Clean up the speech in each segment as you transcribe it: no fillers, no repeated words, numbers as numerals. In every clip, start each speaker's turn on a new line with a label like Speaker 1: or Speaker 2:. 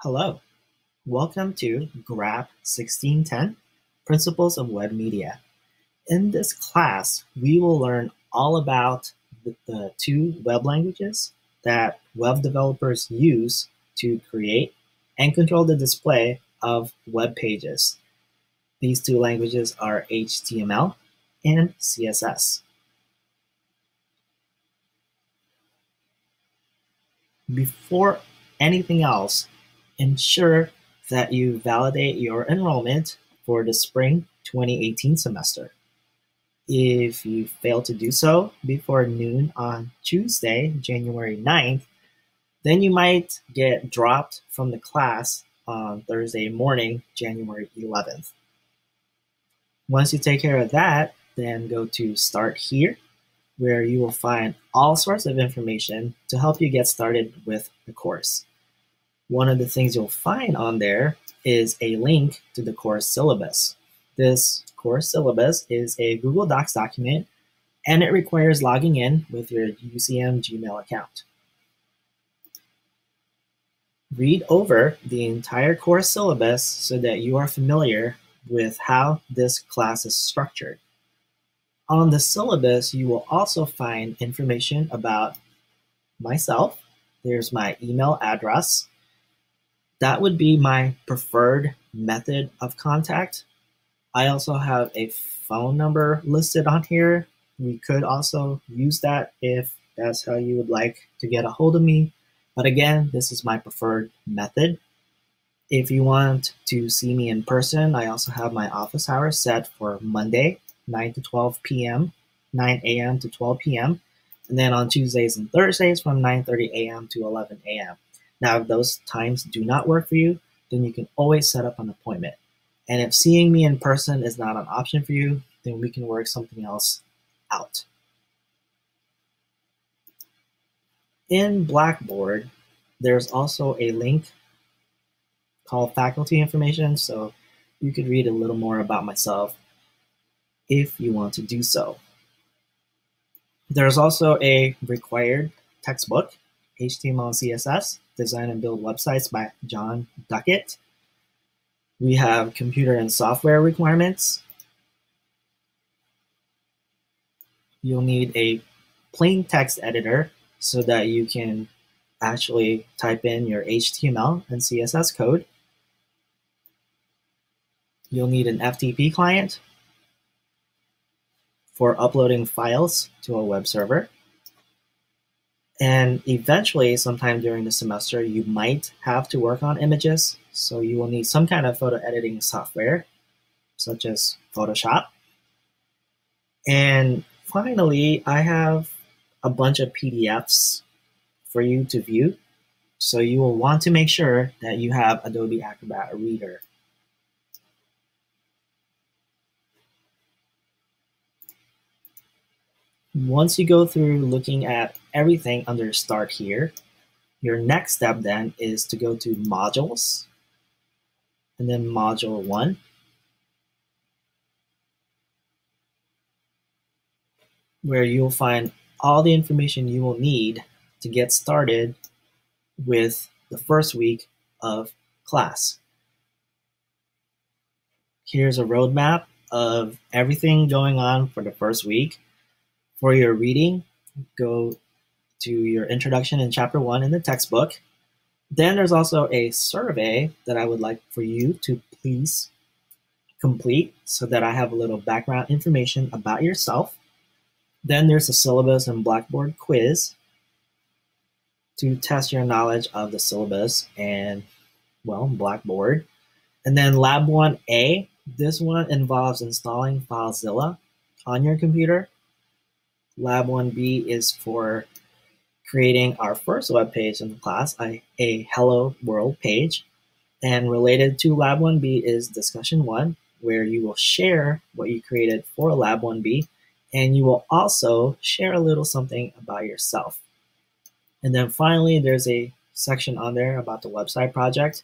Speaker 1: Hello, welcome to Grap 1610, Principles of Web Media. In this class, we will learn all about the two web languages that web developers use to create and control the display of web pages. These two languages are HTML and CSS. Before anything else, ensure that you validate your enrollment for the spring 2018 semester. If you fail to do so before noon on Tuesday, January 9th, then you might get dropped from the class on Thursday morning, January 11th. Once you take care of that, then go to Start Here, where you will find all sorts of information to help you get started with the course. One of the things you'll find on there is a link to the course syllabus. This course syllabus is a Google Docs document, and it requires logging in with your UCM Gmail account. Read over the entire course syllabus so that you are familiar with how this class is structured. On the syllabus, you will also find information about myself. There's my email address. That would be my preferred method of contact. I also have a phone number listed on here. We could also use that if that's how you would like to get a hold of me. But again, this is my preferred method. If you want to see me in person, I also have my office hours set for Monday, 9 to 12 p.m., 9 a.m. to 12 p.m., and then on Tuesdays and Thursdays from 9:30 a.m. to 11 a.m. Now, if those times do not work for you, then you can always set up an appointment. And if seeing me in person is not an option for you, then we can work something else out. In Blackboard, there's also a link called Faculty Information, so you could read a little more about myself if you want to do so. There's also a required textbook, HTML and CSS, Design and Build Websites by John Duckett. We have computer and software requirements. You'll need a plain text editor so that you can actually type in your HTML and CSS code. You'll need an FTP client for uploading files to a web server. And eventually, sometime during the semester, you might have to work on images. So you will need some kind of photo editing software, such as Photoshop. And finally, I have a bunch of PDFs for you to view. So you will want to make sure that you have Adobe Acrobat Reader. Once you go through looking at everything under Start Here, your next step then is to go to Modules, and then Module 1. Where you'll find all the information you will need to get started with the first week of class. Here's a roadmap of everything going on for the first week. For your reading, go to your introduction in Chapter 1 in the textbook. Then there's also a survey that I would like for you to please complete so that I have a little background information about yourself. Then there's a syllabus and Blackboard quiz to test your knowledge of the syllabus and, well, Blackboard. And then Lab 1A, this one involves installing FileZilla on your computer. Lab 1B is for creating our first web page in the class, a Hello World page. And related to Lab 1B is Discussion 1, where you will share what you created for Lab 1B, and you will also share a little something about yourself. And then finally, there's a section on there about the website project.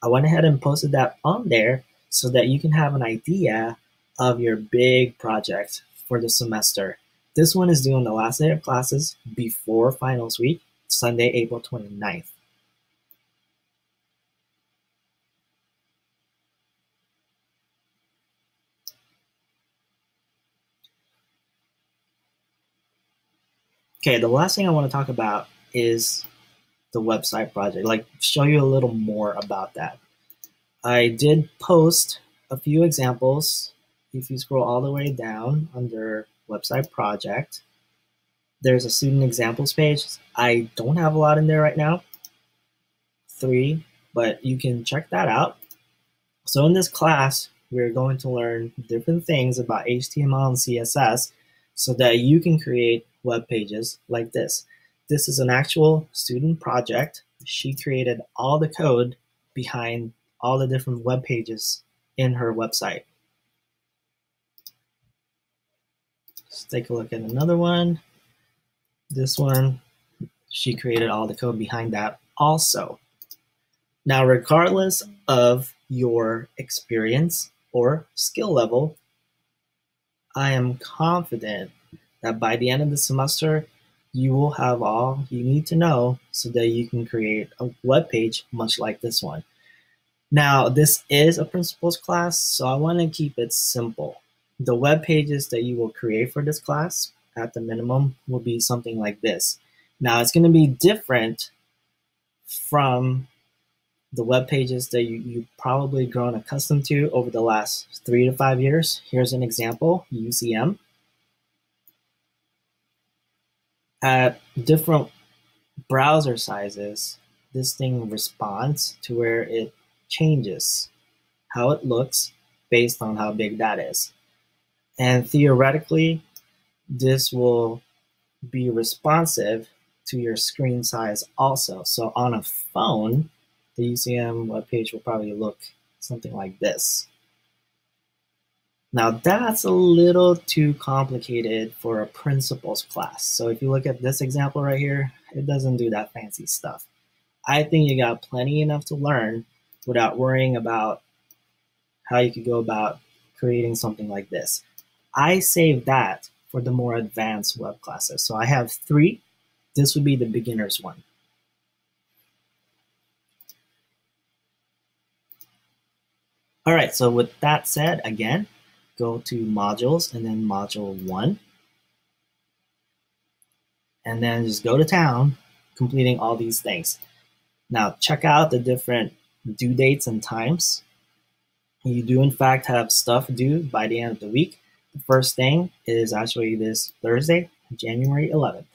Speaker 1: I went ahead and posted that on there so that you can have an idea of your big project for the semester. This one is due on the last day of classes before finals week, Sunday, April 29th. Okay, the last thing I want to talk about is the website project, like show you a little more about that. I did post a few examples. If you scroll all the way down under website project, there's a student examples page. I don't have a lot in there right now, 3, but you can check that out. So in this class, we're going to learn different things about HTML and CSS so that you can create web pages like this. This is an actual student project. She created all the code behind all the different web pages in her website. Let's take a look at another one. This one, she created all the code behind that also. Now, regardless of your experience or skill level, I am confident that by the end of the semester, you will have all you need to know so that you can create a web page much like this one. Now, this is a principles class, so I want to keep it simple. The web pages that you will create for this class, at the minimum, will be something like this. Now, it's going to be different from the web pages that you've probably grown accustomed to over the last 3 to 5 years. Here's an example, UCM. At different browser sizes, this thing responds to where it changes how it looks based on how big that is. And theoretically, this will be responsive to your screen size also. So on a phone, the UCM webpage will probably look something like this. Now that's a little too complicated for a principles class. So if you look at this example right here, it doesn't do that fancy stuff. I think you got plenty enough to learn without worrying about how you could go about creating something like this. I saved that for the more advanced web classes. So I have 3. This would be the beginner's one. All right, so with that said, again, go to modules and then module 1. And then just go to town, completing all these things. Now check out the different due dates and times. You do in fact have stuff due by the end of the week. The first thing is actually this Thursday, January 11th.